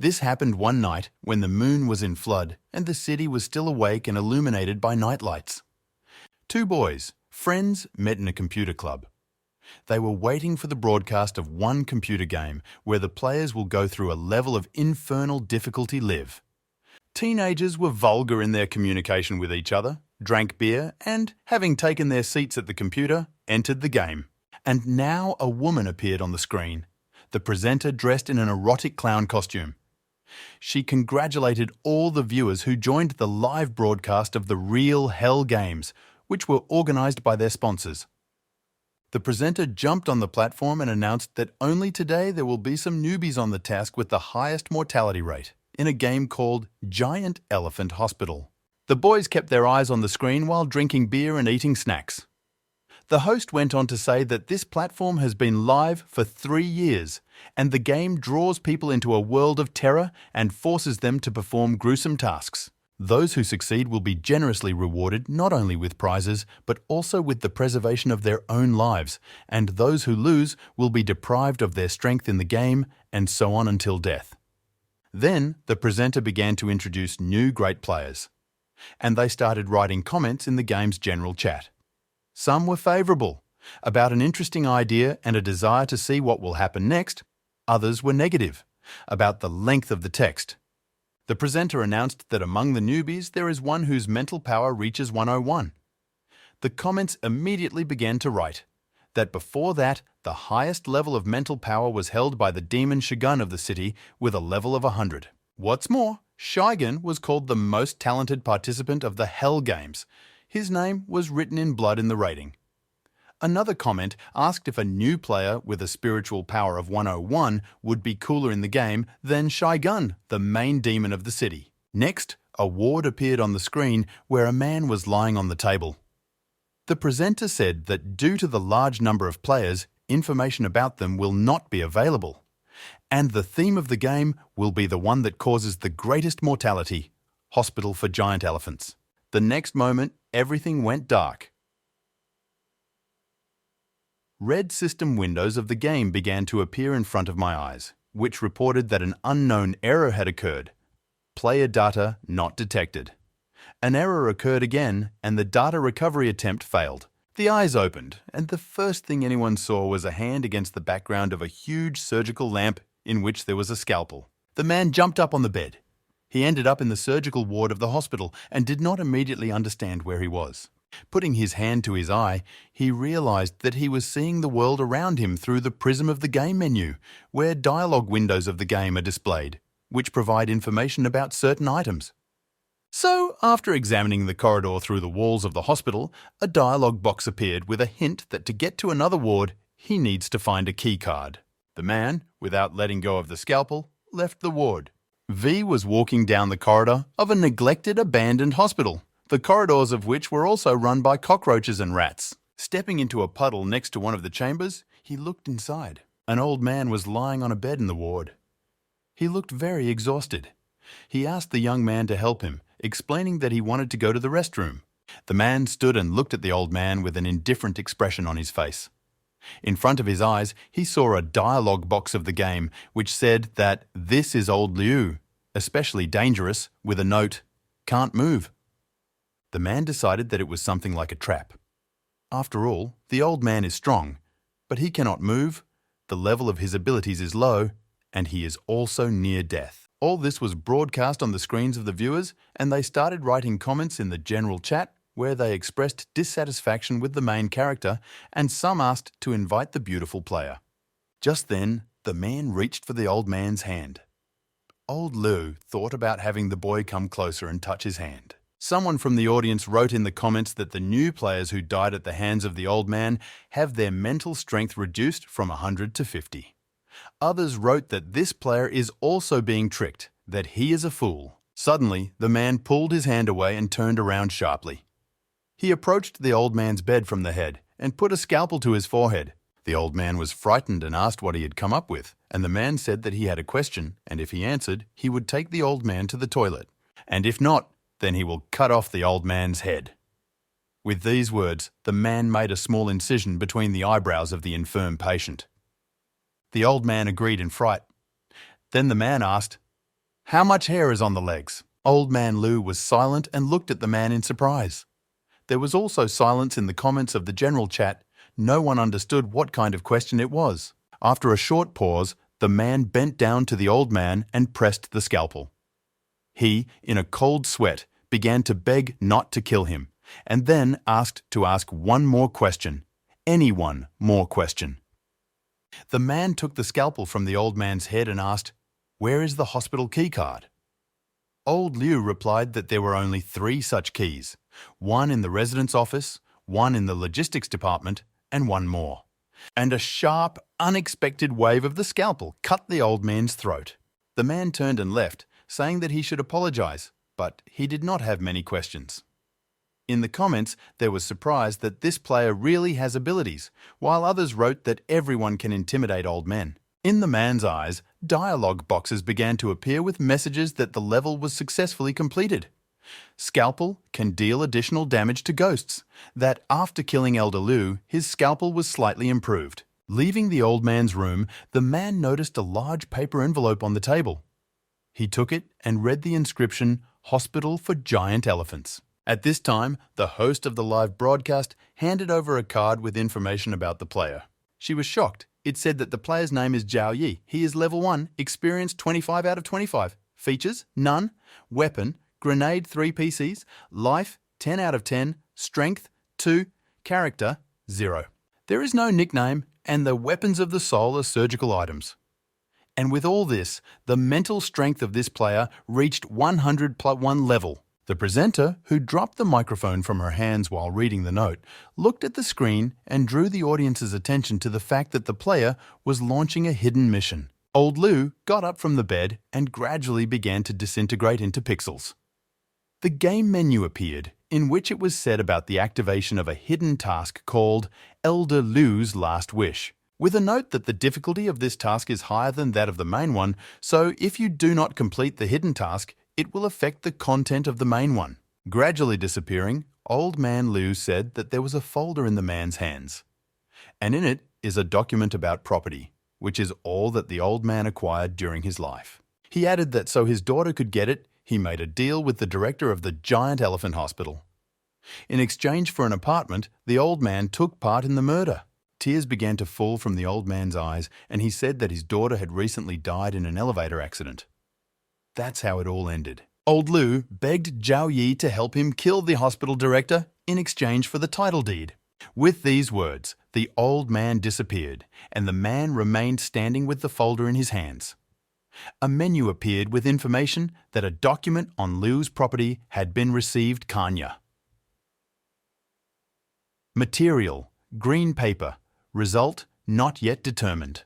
This happened one night when the moon was in flood and the city was still awake and illuminated by nightlights. Two boys, friends, met in a computer club. They were waiting for the broadcast of one computer game where the players will go through a level of infernal difficulty live. Teenagers were vulgar in their communication with each other, drank beer, and, having taken their seats at the computer, entered the game. And now a woman appeared on the screen, the presenter dressed in an erotic clown costume. She congratulated all the viewers who joined the live broadcast of the real Hell Games, which were organised by their sponsors. The presenter jumped on the platform and announced that only today there will be some newbies on the task with the highest mortality rate, in a game called Giant Elephant Hospital. The boys kept their eyes on the screen while drinking beer and eating snacks. The host went on to say that this platform has been live for 3 years, and the game draws people into a world of terror and forces them to perform gruesome tasks. Those who succeed will be generously rewarded not only with prizes, but also with the preservation of their own lives, and those who lose will be deprived of their strength in the game, and so on until death. Then, the presenter began to introduce new great players, and they started writing comments in the game's general chat. Some were favourable, about an interesting idea and a desire to see what will happen next. Others were negative, about the length of the text. The presenter announced that among the newbies there is one whose mental power reaches 101. The comments immediately began to write that before that, the highest level of mental power was held by the demon Shogun of the city with a level of 100. What's more, Shigen was called the most talented participant of the Hell Games. His name was written in blood in the rating. Another comment asked if a new player with a spiritual power of 101 would be cooler in the game than Shigen, the main demon of the city. Next, a ward appeared on the screen where a man was lying on the table. The presenter said that due to the large number of players, information about them will not be available. And the theme of the game will be the one that causes the greatest mortality, Hospital for Giant Elephants. The next moment, everything went dark. Red system windows of the game began to appear in front of my eyes, which reported that an unknown error had occurred. Player data not detected. An error occurred again, and the data recovery attempt failed. The eyes opened, and the first thing anyone saw was a hand against the background of a huge surgical lamp in which there was a scalpel. The man jumped up on the bed. He ended up in the surgical ward of the hospital and did not immediately understand where he was. Putting his hand to his eye, he realized that he was seeing the world around him through the prism of the game menu, where dialogue windows of the game are displayed, which provide information about certain items. So, after examining the corridor through the walls of the hospital, a dialogue box appeared with a hint that to get to another ward, he needs to find a key card. The man, without letting go of the scalpel, left the ward. V was walking down the corridor of a neglected, abandoned hospital, the corridors of which were also run by cockroaches and rats. Stepping into a puddle next to one of the chambers, he looked inside. An old man was lying on a bed in the ward. He looked very exhausted. He asked the young man to help him, explaining that he wanted to go to the restroom. The man stood and looked at the old man with an indifferent expression on his face. In front of his eyes, he saw a dialogue box of the game which said that this is old Liu, especially dangerous, with a note, "Can't move." The man decided that it was something like a trap. After all, the old man is strong, but he cannot move, the level of his abilities is low, and he is also near death. All this was broadcast on the screens of the viewers, and they started writing comments in the general chat where they expressed dissatisfaction with the main character, and some asked to invite the beautiful player. Just then, the man reached for the old man's hand. Old Liu thought about having the boy come closer and touch his hand. Someone from the audience wrote in the comments that the new players who died at the hands of the old man have their mental strength reduced from 100 to 50. Others wrote that this player is also being tricked, that he is a fool. Suddenly, the man pulled his hand away and turned around sharply. He approached the old man's bed from the head and put a scalpel to his forehead. The old man was frightened and asked what he had come up with, and the man said that he had a question, and if he answered, he would take the old man to the toilet, and if not, then he will cut off the old man's head. With these words, the man made a small incision between the eyebrows of the infirm patient. The old man agreed in fright. Then the man asked, How much hair is on the legs? Old Man Liu was silent and looked at the man in surprise. There was also silence in the comments of the general chat. No one understood what kind of question it was. After a short pause, the man bent down to the old man and pressed the scalpel. He, in a cold sweat, began to beg not to kill him, and then asked to ask one more question. Any one more question. The man took the scalpel from the old man's head and asked, "Where is the hospital key card?" Old Liu replied that there were only 3 such keys, one in the residence office, one in the logistics department, and one more. And a sharp, unexpected wave of the scalpel cut the old man's throat. The man turned and left, saying that he should apologize, but he did not have many questions. In the comments, there was surprise that this player really has abilities, while others wrote that everyone can intimidate old men. In the man's eyes, dialogue boxes began to appear with messages that the level was successfully completed. Scalpel can deal additional damage to ghosts, that after killing Elder Liu, his scalpel was slightly improved. Leaving the old man's room, the man noticed a large paper envelope on the table. He took it and read the inscription, "Hospital for Giant Elephants." At this time, the host of the live broadcast handed over a card with information about the player. She was shocked. It said that the player's name is Zhao Yi. He is level 1, experience 25 out of 25. Features, none. Weapon, grenade 3 PCs. Life, 10 out of 10. Strength, 2. Character, 0. There is no nickname, and the weapons of the soul are surgical items. And with all this, the mental strength of this player reached 100+1 level. The presenter, who dropped the microphone from her hands while reading the note, looked at the screen and drew the audience's attention to the fact that the player was launching a hidden mission. Old Liu got up from the bed and gradually began to disintegrate into pixels. The game menu appeared, in which it was said about the activation of a hidden task called Elder Liu's Last Wish, with a note that the difficulty of this task is higher than that of the main one, so if you do not complete the hidden task, it will affect the content of the main one. Gradually disappearing, Old Man Liu said that there was a folder in the man's hands, and in it is a document about property, which is all that the old man acquired during his life. He added that so his daughter could get it, he made a deal with the director of the Giant Elephant Hospital. In exchange for an apartment, the old man took part in the murder. Tears began to fall from the old man's eyes, and he said that his daughter had recently died in an elevator accident. That's how it all ended. Old Liu begged Zhao Yi to help him kill the hospital director in exchange for the title deed. With these words, the old man disappeared, and the man remained standing with the folder in his hands. A menu appeared with information that a document on Liu's property had been received. Kanya. Material, green paper. Result, not yet determined.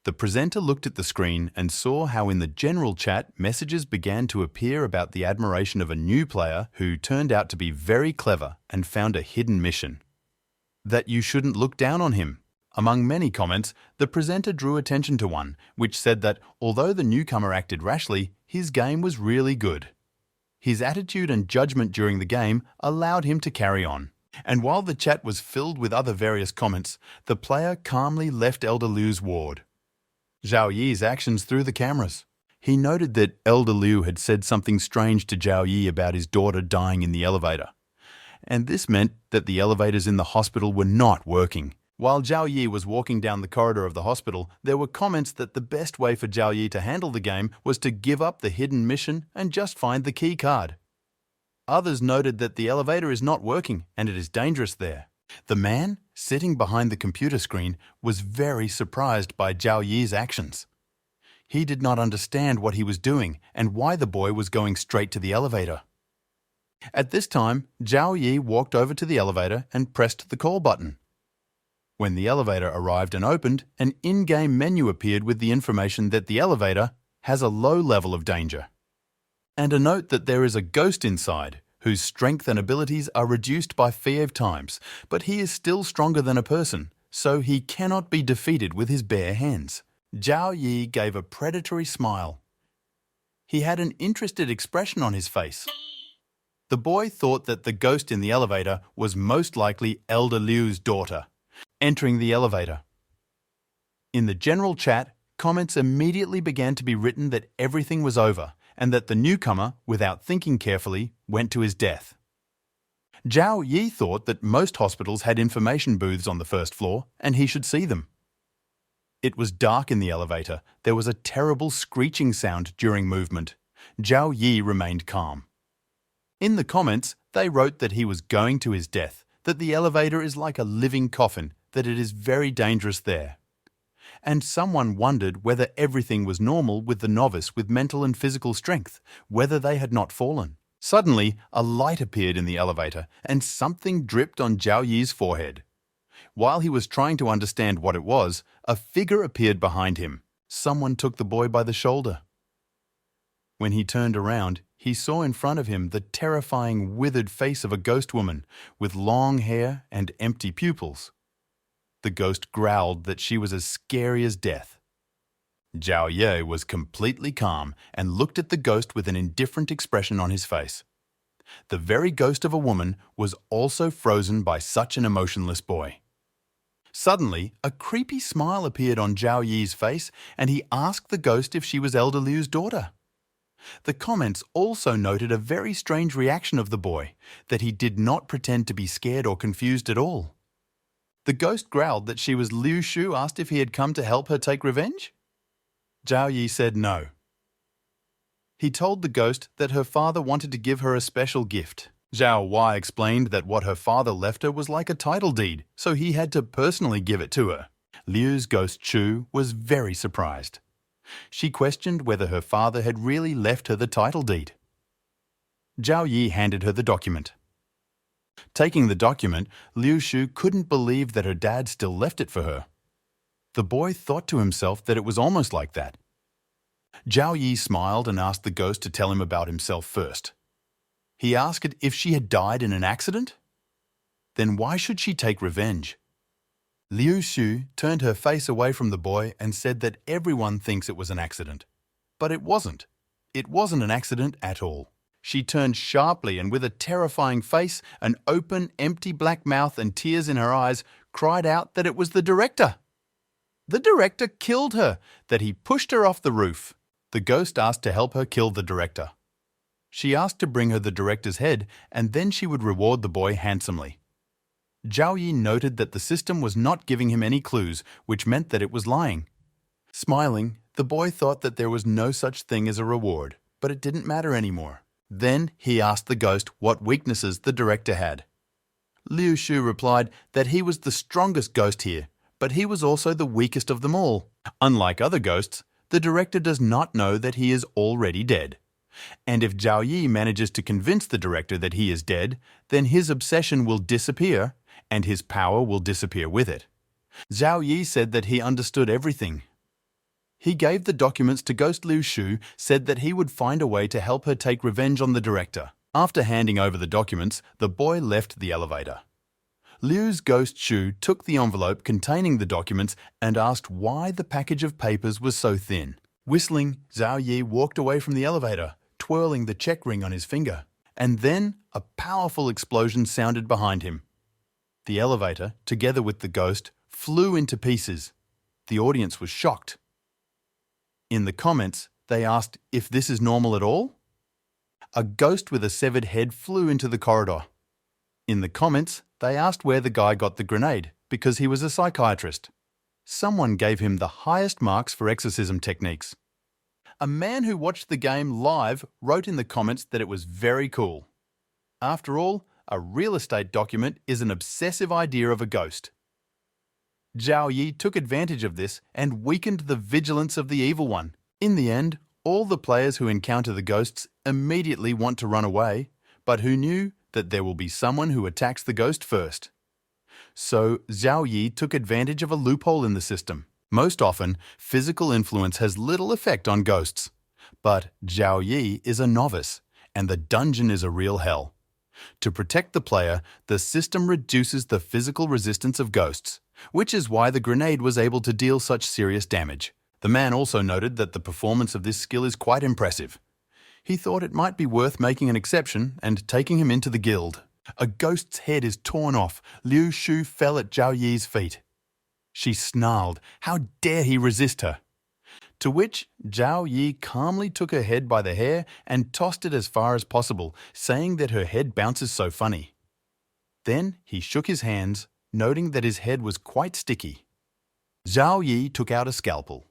The presenter looked at the screen and saw how in the general chat messages began to appear about the admiration of a new player who turned out to be very clever and found a hidden mission. That you shouldn't look down on him. Among many comments, the presenter drew attention to one, which said that although the newcomer acted rashly, his game was really good. His attitude and judgment during the game allowed him to carry on. And while the chat was filled with other various comments, the player calmly left Elder Liu's ward. Zhao Yi's actions through the cameras. He noted that Elder Liu had said something strange to Zhao Yi about his daughter dying in the elevator. And this meant that the elevators in the hospital were not working. While Zhao Yi was walking down the corridor of the hospital, there were comments that the best way for Zhao Yi to handle the game was to give up the hidden mission and just find the key card. Others noted that the elevator is not working and it is dangerous there. The man, sitting behind the computer screen, was very surprised by Zhao Yi's actions. He did not understand what he was doing and why the boy was going straight to the elevator. At this time, Zhao Yi walked over to the elevator and pressed the call button. When the elevator arrived and opened, an in-game menu appeared with the information that the elevator has a low level of danger, and a note that there is a ghost inside whose strength and abilities are reduced by 5 times, but he is still stronger than a person, so he cannot be defeated with his bare hands. Zhao Yi gave a predatory smile. He had an interested expression on his face. The boy thought that the ghost in the elevator was most likely Elder Liu's daughter. Entering the elevator. In the general chat, comments immediately began to be written that everything was over and that the newcomer, without thinking carefully, went to his death. Zhao Yi thought that most hospitals had information booths on the first floor and he should see them. It was dark in the elevator. There was a terrible screeching sound during movement. Zhao Yi remained calm. In the comments, they wrote that he was going to his death, that the elevator is like a living coffin, that it is very dangerous there. And someone wondered whether everything was normal with the novice with mental and physical strength, whether they had not fallen. Suddenly, a light appeared in the elevator and something dripped on Zhao Yi's forehead. While he was trying to understand what it was, a figure appeared behind him. Someone took the boy by the shoulder. When he turned around, he saw in front of him the terrifying, withered face of a ghost woman with long hair and empty pupils. The ghost growled that she was as scary as death. Zhao Ye was completely calm and looked at the ghost with an indifferent expression on his face. The very ghost of a woman was also frozen by such an emotionless boy. Suddenly, a creepy smile appeared on Zhao Yi's face and he asked the ghost if she was Elder Liu's daughter. The comments also noted a very strange reaction of the boy, that he did not pretend to be scared or confused at all. The ghost growled that she was Liu Shu asked if he had come to help her take revenge. Zhao Yi said no. He told the ghost that her father wanted to give her a special gift. Zhao Wei explained that what her father left her was like a title deed, so he had to personally give it to her. Liu's ghost Chu was very surprised. She questioned whether her father had really left her the title deed. Zhao Yi handed her the document. Taking the document, Liu Shu couldn't believe that her dad still left it for her. The boy thought to himself that it was almost like that. Zhao Yi smiled and asked the ghost to tell him about himself first. He asked if she had died in an accident. Then why should she take revenge? Liu Shu turned her face away from the boy and said that everyone thinks it was an accident. But it wasn't. It wasn't an accident at all. She turned sharply and with a terrifying face, an open, empty black mouth and tears in her eyes, cried out that it was the director. The director killed her, that he pushed her off the roof. The ghost asked to help her kill the director. She asked to bring her the director's head and then she would reward the boy handsomely. Zhao Yi noted that the system was not giving him any clues, which meant that it was lying. Smiling, the boy thought that there was no such thing as a reward, but it didn't matter anymore. Then he asked the ghost what weaknesses the director had. Liu Shu replied that he was the strongest ghost here, but he was also the weakest of them all. Unlike other ghosts, the director does not know that he is already dead. And if Zhao Yi manages to convince the director that he is dead, then his obsession will disappear and his power will disappear with it. Zhao Yi said that he understood everything. He gave the documents to Ghost Liu Shu, said that he would find a way to help her take revenge on the director. After handing over the documents, the boy left the elevator. Liu's ghost Shu took the envelope containing the documents and asked why the package of papers was so thin. Whistling, Zhao Yi walked away from the elevator, twirling the check ring on his finger. And then a powerful explosion sounded behind him. The elevator, together with the ghost, flew into pieces. The audience was shocked. In the comments, they asked if this is normal at all. A ghost with a severed head flew into the corridor. In the comments, they asked where the guy got the grenade, because he was a psychiatrist. Someone gave him the highest marks for exorcism techniques. A man who watched the game live wrote in the comments that it was very cool. After all, a real estate document is an obsessive idea of a ghost. Zhao Yi took advantage of this and weakened the vigilance of the evil one. In the end, all the players who encounter the ghosts immediately want to run away, but who knew that there will be someone who attacks the ghost first. So Zhao Yi took advantage of a loophole in the system. Most often, physical influence has little effect on ghosts. But Zhao Yi is a novice, and the dungeon is a real hell. To protect the player, the system reduces the physical resistance of ghosts, which is why the grenade was able to deal such serious damage. The man also noted that the performance of this skill is quite impressive. He thought it might be worth making an exception and taking him into the guild. A ghost's head is torn off. Liu Shu fell at Zhao Yi's feet. She snarled. How dare he resist her? To which Zhao Yi calmly took her head by the hair and tossed it as far as possible, saying that her head bounces so funny. Then he shook his hands, noting that his head was quite sticky. Zhao Yi took out a scalpel.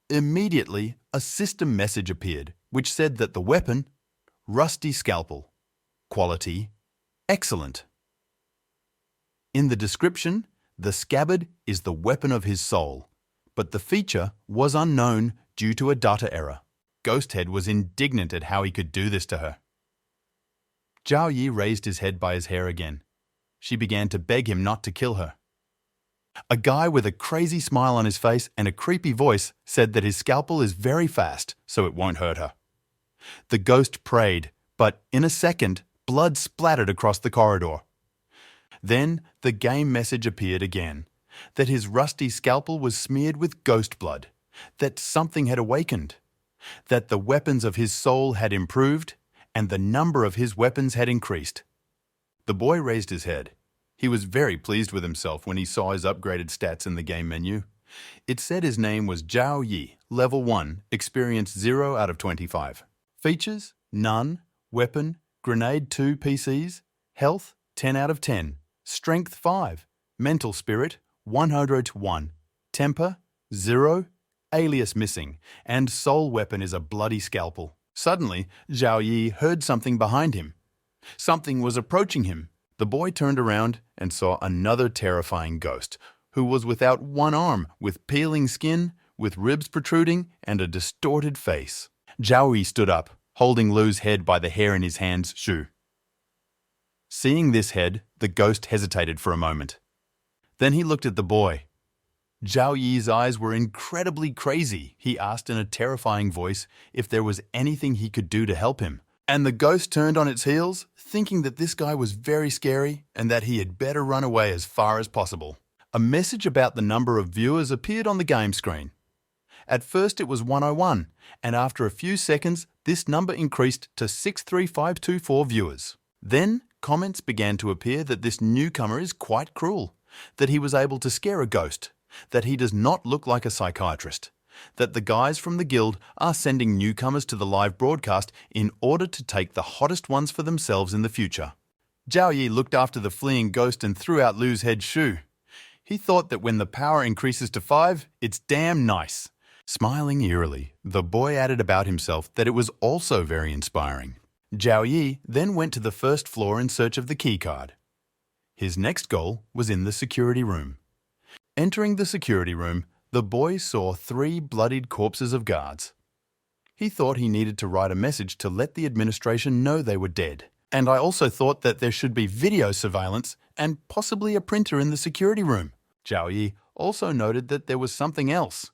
Immediately, a system message appeared, which said that the weapon, rusty scalpel, quality, excellent. In the description, the scabbard is the weapon of his soul, but the feature was unknown due to a data error. Ghosthead was indignant at how he could do this to her. Zhao Yi raised his head by his hair again. She began to beg him not to kill her. A guy with a crazy smile on his face and a creepy voice said that his scalpel is very fast, so it won't hurt her. The ghost prayed, but in a second, blood splattered across the corridor. Then the game message appeared again, that his rusty scalpel was smeared with ghost blood, that something had awakened, that the weapons of his soul had improved, and the number of his weapons had increased. The boy raised his head. He was very pleased with himself when he saw his upgraded stats in the game menu. It said his name was Zhao Yi, level 1, experience 0 out of 25. Features, none, weapon, grenade 2 PCs, health, 10 out of 10, strength 5, mental spirit, 101, temper, 0, alias missing, and soul weapon is a bloody scalpel. Suddenly, Zhao Yi heard something behind him. Something was approaching him. The boy turned around and saw another terrifying ghost, who was without one arm, with peeling skin, with ribs protruding, and a distorted face. Zhao Yi stood up, holding Lu's head by the hair in his hands, Shu. Seeing this head, the ghost hesitated for a moment. Then he looked at the boy. Zhao Yi's eyes were incredibly crazy. He asked in a terrifying voice if there was anything he could do to help him. And the ghost turned on its heels, thinking that this guy was very scary and that he had better run away as far as possible. A message about the number of viewers appeared on the game screen. At first it was 101, and after a few seconds, this number increased to 63524 viewers. Then comments began to appear that this newcomer is quite cruel, that he was able to scare a ghost, that he does not look like a psychiatrist, that the guys from the guild are sending newcomers to the live broadcast in order to take the hottest ones for themselves in the future. Zhao Yi looked after the fleeing ghost and threw out Lu's head Shu. He thought that when the power increases to 5, it's damn nice. Smiling eerily, the boy added about himself that it was also very inspiring. Zhao Yi then went to the first floor in search of the keycard. His next goal was in the security room. Entering the security room, the boy saw 3 bloodied corpses of guards. He thought he needed to write a message to let the administration know they were dead. And I also thought that there should be video surveillance and possibly a printer in the security room. Zhao Yi also noted that there was something else.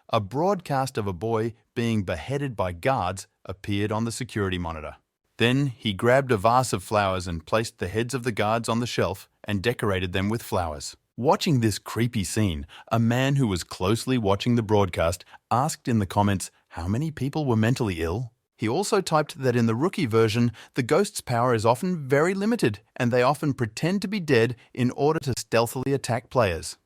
A broadcast of a boy being beheaded by guards appeared on the security monitor. Then he grabbed a vase of flowers and placed the heads of the guards on the shelf and decorated them with flowers. Watching this creepy scene, a man who was closely watching the broadcast asked in the comments how many people were mentally ill. He also typed that in the rookie version, the ghost's power is often very limited and they often pretend to be dead in order to stealthily attack players.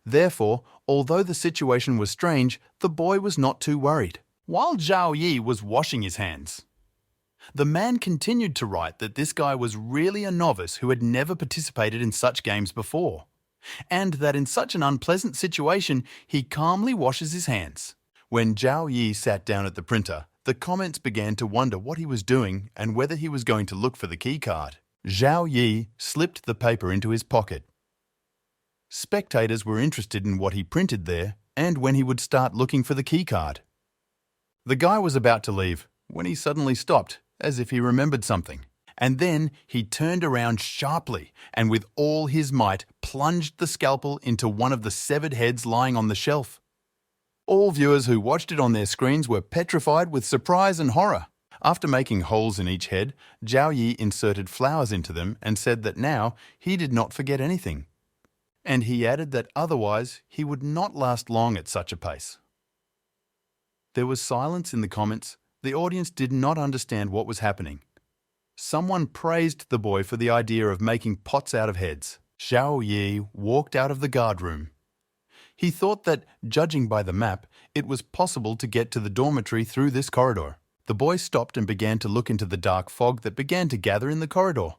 Therefore, although the situation was strange, the boy was not too worried. While Zhao Yi was washing his hands, the man continued to write that this guy was really a novice who had never participated in such games before, and that in such an unpleasant situation, he calmly washes his hands. When Zhao Yi sat down at the printer, the comments began to wonder what he was doing and whether he was going to look for the keycard. Zhao Yi slipped the paper into his pocket. Spectators were interested in what he printed there and when he would start looking for the keycard. The guy was about to leave when he suddenly stopped, as if he remembered something. And then he turned around sharply and with all his might plunged the scalpel into one of the severed heads lying on the shelf. All viewers who watched it on their screens were petrified with surprise and horror. After making holes in each head, Zhao Yi inserted flowers into them and said that now he did not forget anything. And he added that otherwise he would not last long at such a pace. There was silence in the comments. The audience did not understand what was happening. Someone praised the boy for the idea of making pots out of heads. Zhao Yi walked out of the guard room. He thought that, judging by the map, it was possible to get to the dormitory through this corridor. The boy stopped and began to look into the dark fog that began to gather in the corridor.